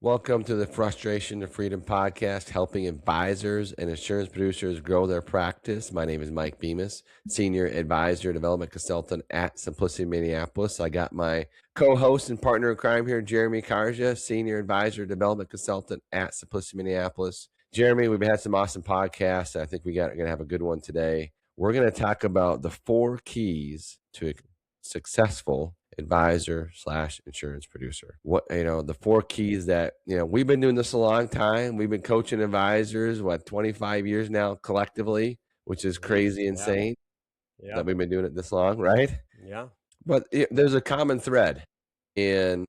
Welcome to the Frustration to Freedom podcast, helping advisors and insurance producers grow their practice. My name is Mike Bemis, Senior Advisor Development Consultant at Simplicity Minneapolis. I got my co-host and partner in crime here, Jeremy Karja, Senior Advisor Development Consultant at Simplicity Minneapolis. Jeremy, we've had some awesome podcasts. I think we're going to have a good one today. We're going to talk about the 4 keys to a successful advisor/insurance producer. The 4 keys that, we've been doing this a long time. We've been coaching advisors, 25 years now collectively, which is crazy insane that we've been doing it this long, right? Yeah. But there's a common thread in,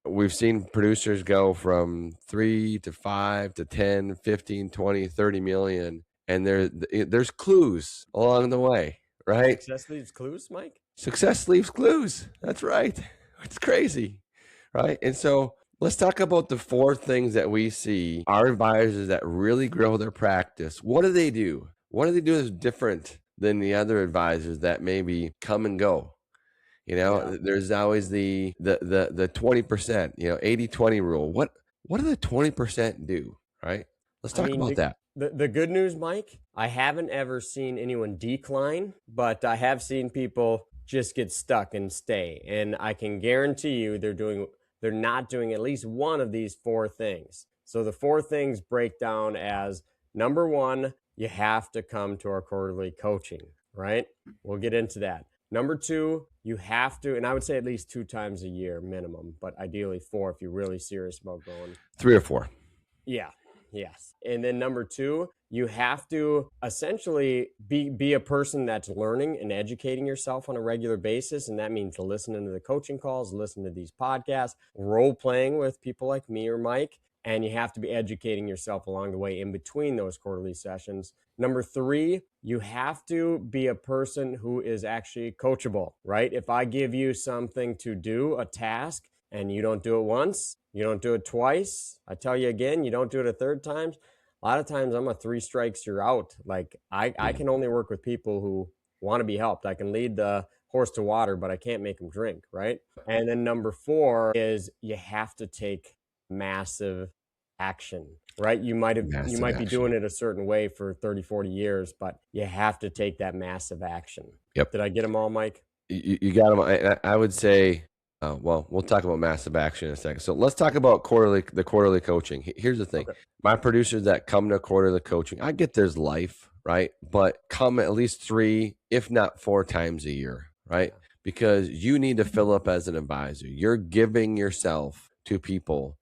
we've seen producers go from 3 to 5 to 10, 15, 20, 30 million. And there's clues along the way, right? Success leaves clues, Mike? Success leaves clues. That's right. It's crazy, right? And so let's talk about the 4 things that we see our advisors that really grow their practice. What do they do? What do they do that's different than the other advisors that maybe come and go? There's always the 20%, 80-20 rule. What do the 20% do, right? Let's talk about that. The good news, Mike, I haven't ever seen anyone decline, but I have seen people just get stuck and stay. And I can guarantee you they're not doing at least one of these 4 things. So the 4 things break down as, number 1, you have to come to our quarterly coaching, right? We'll get into that. Number 2, you have to, and I would say at least 2 times a year minimum, but ideally 4 if you're really serious about going. 3 or 4. Yeah. Yes. And then number 2, you have to essentially be a person that's learning and educating yourself on a regular basis. And that means listening to the coaching calls, listening to these podcasts, role playing with people like me or Mike. And you have to be educating yourself along the way in between those quarterly sessions. Number 3, you have to be a person who is actually coachable, right? If I give you something to do, a task, and you don't do it once, you don't do it twice, I tell you again, you don't do it a third time, a lot of times I'm a 3 strikes, you're out. Like I can only work with people who want to be helped. I can lead the horse to water, but I can't make them drink, right? And then number 4 is you have to take massive action, right? You might be doing it a certain way for 30, 40 years, but you have to take that massive action. Yep. Did I get them all, Mike? You got them. I would say, well, we'll talk about massive action in a second. So let's talk about the quarterly coaching. Here's the thing. Okay. My producers that come to quarterly coaching, I get there's life, right? But come at least 3, if not 4 times a year, right? Yeah. Because you need to fill up as an advisor. You're giving yourself to people.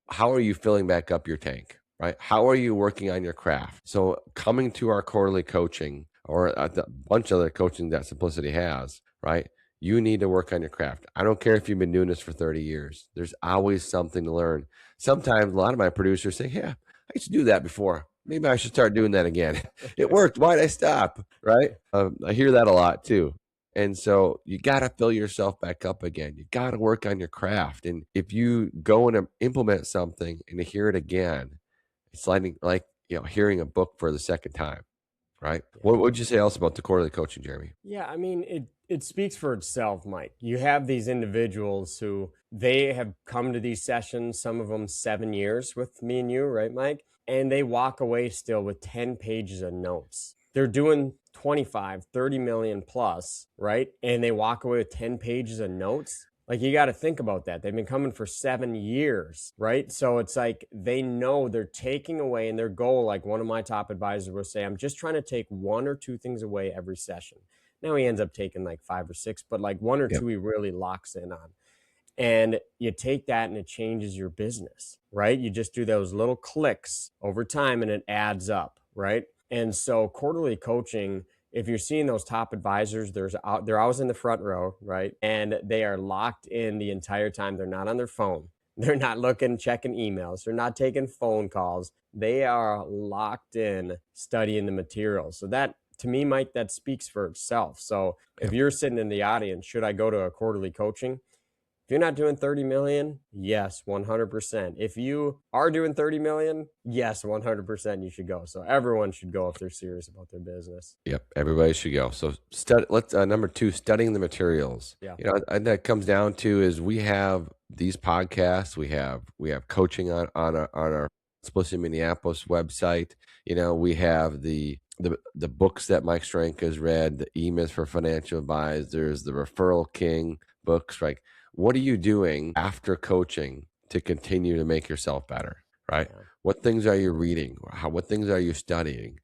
How are you filling back up your tank, right? How are you working on your craft? So coming to our quarterly coaching or a bunch of other coaching that Simplicity has, right? You need to work on your craft. I don't care if you've been doing this for 30 years. There's always something to learn. Sometimes a lot of my producers say, yeah, I used to do that before. Maybe I should start doing that again. It worked. Why'd I stop? Right? I hear that a lot too. And so you got to fill yourself back up again. You got to work on your craft. And if you go and implement something and hear it again, it's like hearing a book for the second time, right? Yeah. What would you say else about the quarterly coaching, Jeremy? Yeah, I mean, it speaks for itself, Mike. You have these individuals who they have come to these sessions, some of them 7 years with me and you, right, Mike? And they walk away still with 10 pages of notes. They're doing 25, 30 million plus, right? And they walk away with 10 pages of notes. Like, you got to think about that. They've been coming for 7 years, right? So it's like they know they're taking away, and their goal, like one of my top advisors will say, I'm just trying to take 1 or 2 things away every session. Now he ends up taking like 5 or 6, but like 1 or 2 he really locks in on. And you take that and it changes your business, right? You just do those little clicks over time and it adds up, right? And so quarterly coaching, if you're seeing those top advisors, they're always in the front row, right? And they are locked in the entire time. They're not on their phone. They're not checking emails. They're not taking phone calls. They are locked in studying the material. So that, to me, Mike, that speaks for itself. So if you're sitting in the audience, should I go to a quarterly coaching? If you're not doing 30 million, yes, 100%. If you are doing 30 million, yes, 100% you should go. So everyone should go if they're serious about their business. Yep, everybody should go. So let's number 2, studying the materials. Yeah. And that comes down to is we have these podcasts, we have coaching on our Explicit Minneapolis website. We have the books that Mike Strank has read, the E-Myth for Financial Advisors, the Referral King books. Like, what are you doing after coaching to continue to make yourself better? Right? Yeah. What things are you reading? What things are you studying?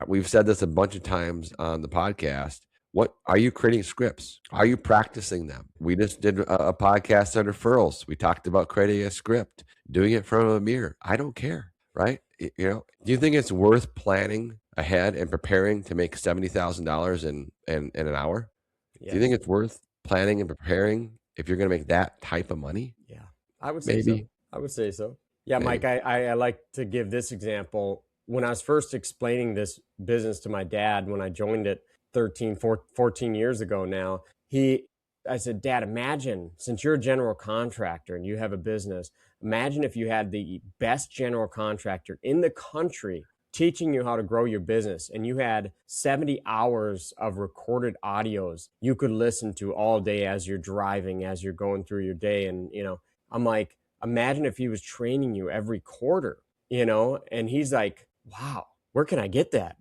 We've said this a bunch of times on the podcast. What are you creating scripts? Are you practicing them? We just did a podcast on referrals. We talked about creating a script, doing it from a mirror. I don't care, right? Do you think it's worth planning ahead and preparing to make $70,000 in an hour? Yes. Do you think it's worth planning and preparing if you're going to make that type of money? Yeah, I would say so. I would say so. Yeah, Maybe. Mike, I like to give this example. When I was first explaining this business to my dad, when I joined it 14 years ago now, I said, Dad, imagine, since you're a general contractor and you have a business, imagine if you had the best general contractor in the country teaching you how to grow your business, and you had 70 hours of recorded audios you could listen to all day as you're driving, as you're going through your day. And, I'm like, imagine if he was training you every quarter, and he's like, wow, where can I get that?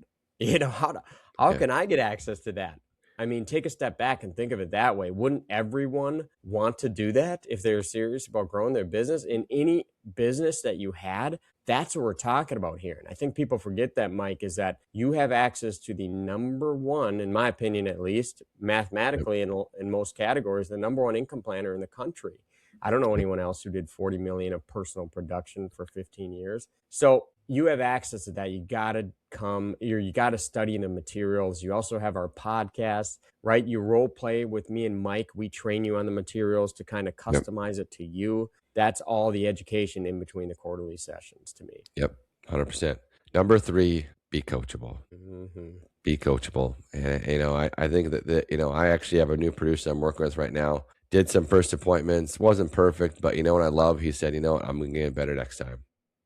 How can I get access to that? I mean, take a step back and think of it that way. Wouldn't everyone want to do that if they're serious about growing their business? In any business that you had, that's what we're talking about here. And I think people forget that, Mike, is that you have access to the number one, in my opinion, at least mathematically in most categories, the number one income planner in the country. I don't know anyone else who did 40 million of personal production for 15 years. So you have access to that. You got to study the materials. You also have our podcast, right? You role play with me and Mike. We train you on the materials to kind of customize it to you. That's all the education in between the quarterly sessions to me. Yep, 100%. Number 3, be coachable. Mm-hmm. Be coachable. And, I think that, I actually have a new producer I'm working with right now. Did some first appointments, wasn't perfect, but what I love? He said, I'm going to get better next time.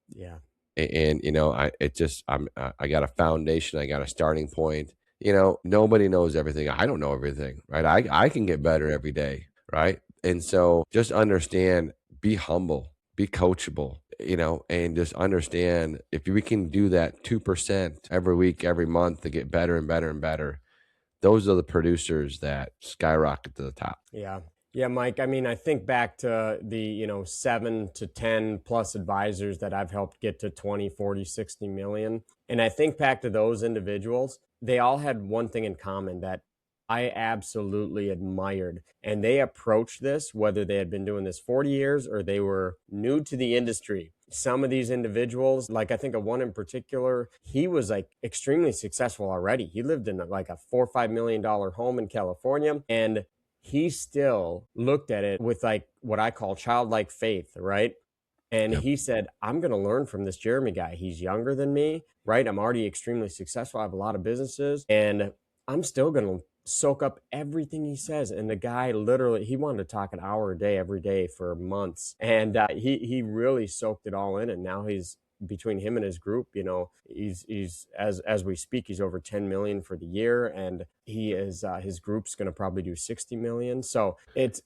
Yeah. And, I got a foundation. I got a starting point. Nobody knows everything. I don't know everything, right? I can get better every day, right? And so just understand, be humble, be coachable, and just understand if we can do that 2% every week, every month to get better and better and better, those are the producers that skyrocket to the top. Yeah. Yeah, Mike. I mean, I think back to the, 7 to 10 plus advisors that I've helped get to 20, 40, 60 million. And I think back to those individuals, they all had one thing in common that I absolutely admired. And they approached this, whether they had been doing this 40 years or they were new to the industry. Some of these individuals, like I think of one in particular, he was like extremely successful already. He lived in like a $4 or $5 million home in California, and he still looked at it with like what I call childlike faith, right? And he said, I'm going to learn from this Jeremy guy. He's younger than me, right? I'm already extremely successful. I have a lot of businesses, and I'm still going to soak up everything he says. And the guy literally, he wanted to talk an hour a day, every day for months. And he really soaked it all in. And now he's, between him and his group, he's as we speak, he's over 10 million for the year, and he is his group's going to probably do 60 million. So it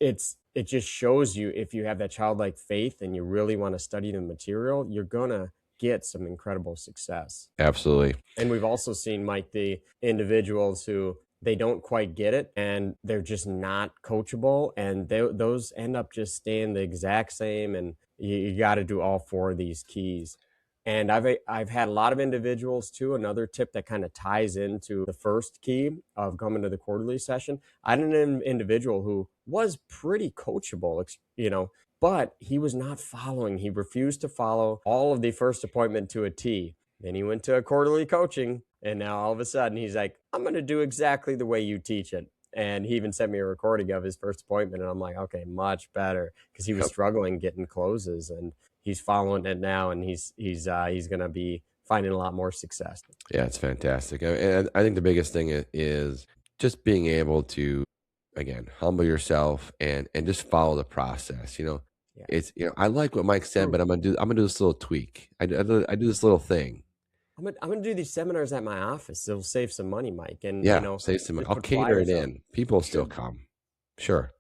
just shows you, if you have that childlike faith and you really want to study the material, you're gonna get some incredible success. Absolutely. And we've also seen, Mike, the individuals who they don't quite get it and they're just not coachable, and those end up just staying the exact same. And you got to do all 4 of these keys. And I've had a lot of individuals too. Another tip that kind of ties into the first key of coming to the quarterly session. I had an individual who was pretty coachable, but he was not following. He refused to follow all of the first appointment to a T. Then he went to a quarterly coaching, and now all of a sudden he's like, I'm going to do exactly the way you teach it. And he even sent me a recording of his first appointment, and I'm like, okay, much better, because he was struggling getting closes, and he's following it now, and he's going to be finding a lot more success. Yeah, it's fantastic. And I think the biggest thing is just being able to again, humble yourself and just follow the process. Yeah. It's, I like what Mike said, but I'm gonna do this little tweak. I do this little thing. I'm gonna do these seminars at my office. It'll save some money, Mike, and Yeah, say some. just I'll put cater it flyers up. in. People still Should come. Sure.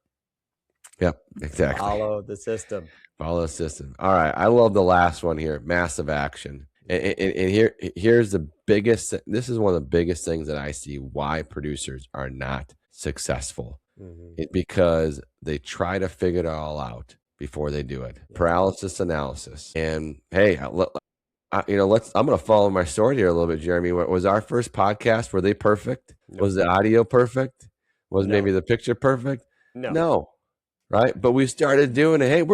Yep. Exactly. follow the system. Follow the system. All right. I love the last one here. Massive action. And here's the biggest. This is one of the biggest things that I see why producers are not successful. It's because they try to figure it all out before they do it. Paralysis analysis. And hey, I'm going to follow my story here a little bit, Jeremy. Was our first podcast, were they perfect? No. Was the audio perfect? Was No. maybe the picture perfect? No. Right. But we started doing it. Hey,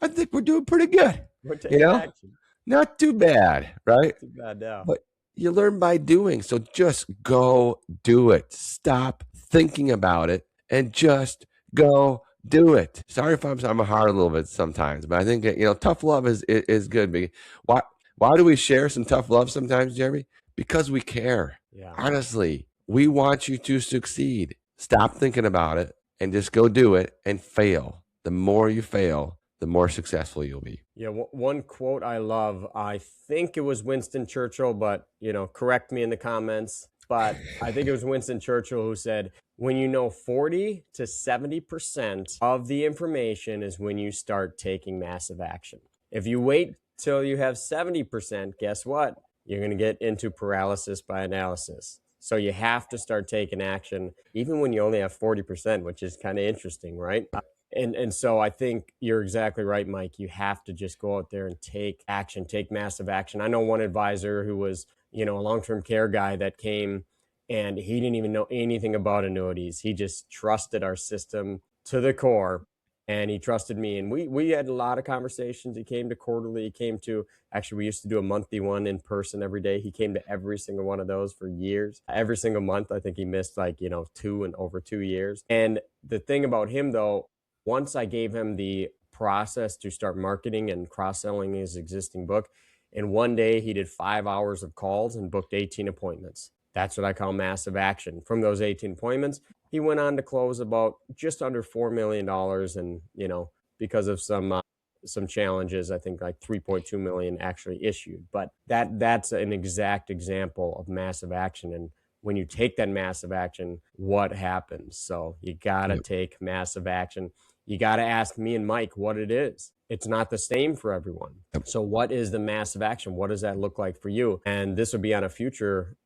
I think we're doing pretty good. We're taking action. Not too bad. Right. Too bad now. But you learn by doing. So just go do it. Stop thinking about it and just go do it. Sorry if I'm hard a little bit sometimes, but I think, tough love is good. Why do we share some tough love sometimes, Jeremy? Because we care. Yeah. Honestly, we want you to succeed. Stop thinking about it and just go do it and fail. The more you fail, the more successful you'll be. Yeah, one quote I love, I think it was Winston Churchill, but, correct me in the comments. But I think it was Winston Churchill who said, when you know 40 to 70% of the information is when you start taking massive action. If you wait till you have 70%, guess what? You're going to get into paralysis by analysis. So you have to start taking action, even when you only have 40%, which is kind of interesting, right? And so I think you're exactly right, Mike. You have to just go out there and take action, take massive action. I know one advisor who was, a long-term care guy that came and he didn't even know anything about annuities. He just trusted our system to the core. And he trusted me. And we had a lot of conversations. He came to quarterly. Actually, we used to do a monthly one in person every day. He came to every single one of those for years. Every single month, I think he missed 2 and over 2 years. And the thing about him, though, once I gave him the process to start marketing and cross-selling his existing book, in one day, he did 5 hours of calls and booked 18 appointments. That's what I call massive action. From those 18 appointments, he went on to close about just under $4 million. And, because of some challenges, I think like 3.2 million actually issued. But that's an exact example of massive action. And when you take that massive action, what happens? So you got to take massive action. You got to ask me and Mike what it is. It's not the same for everyone. So what is the massive action? What does that look like for you? And this will be on a future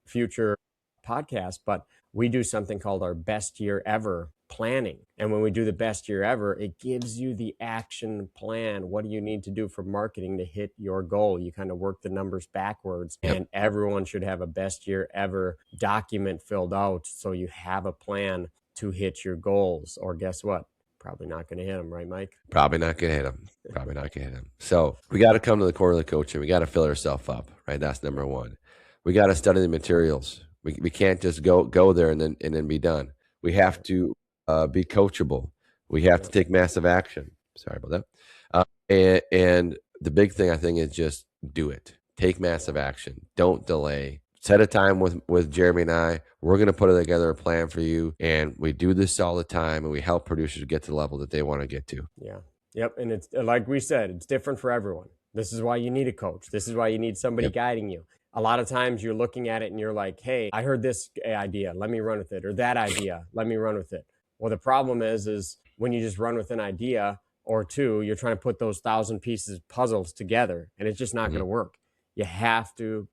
podcast, but we do something called our best year ever planning. And when we do the best year ever, it gives you the action plan. What do you need to do for marketing to hit your goal? You kind of work the numbers backwards, and everyone should have a best year ever document filled out. So you have a plan to hit your goals, or guess what? Probably not going to hit them, right, Mike? Probably not going to hit them. So we got to come to the quarterly coaching. We got to fill ourselves up, right? That's number one. We got to study the materials. We can't just go there and then be done. We have to be coachable. We have to take massive action. Sorry about that. And the big thing I think is just do it. Take massive action. Don't delay. Set a time with Jeremy and I. We're going to put together a plan for you. And we do this all the time. And we help producers get to the level that they want to get to. Yeah. Yep. And it's like we said, it's different for everyone. This is why you need a coach. This is why you need somebody guiding you. A lot of times you're looking at it and you're like, hey, I heard this idea. Let me run with it. Or that idea. Let me run with it. Well, the problem is when you just run with an idea or two, you're trying to put those 1,000 pieces puzzles together, and it's just not going to work. You have to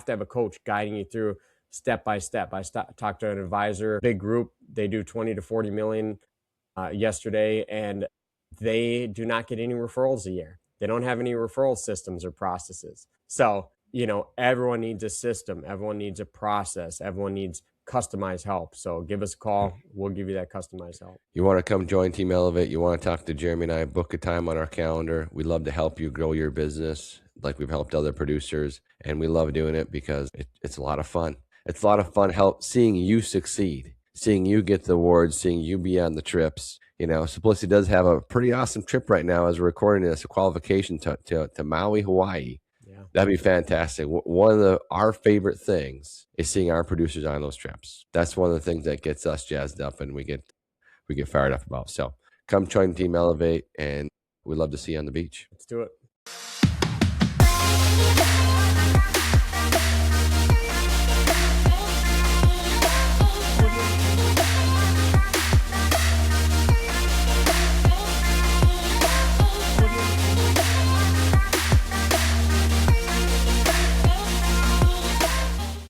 have a coach guiding you through step by step. I talked to an advisor, big group. They do 20 to 40 million yesterday, and they do not get any referrals a year. They don't have any referral systems or processes. So, everyone needs a system. Everyone needs a process. Everyone needs customized help. So give us a call. We'll give you that customized help. You want to come join Team Elevate? You want to talk to Jeremy and I? Book a time on our calendar. We'd love to help you grow your business like we've helped other producers. And we love doing it because it's a lot of fun. It's a lot of fun seeing you succeed, seeing you get the awards, seeing you be on the trips. Simplicity does have a pretty awesome trip right now as we're recording this, a qualification to Maui, Hawaii. That'd be fantastic. One of our favorite things is seeing our producers on those trips. That's one of the things that gets us jazzed up, and we get we get fired up about. So come join Team Elevate, and we'd love to see you on the beach. Let's do it.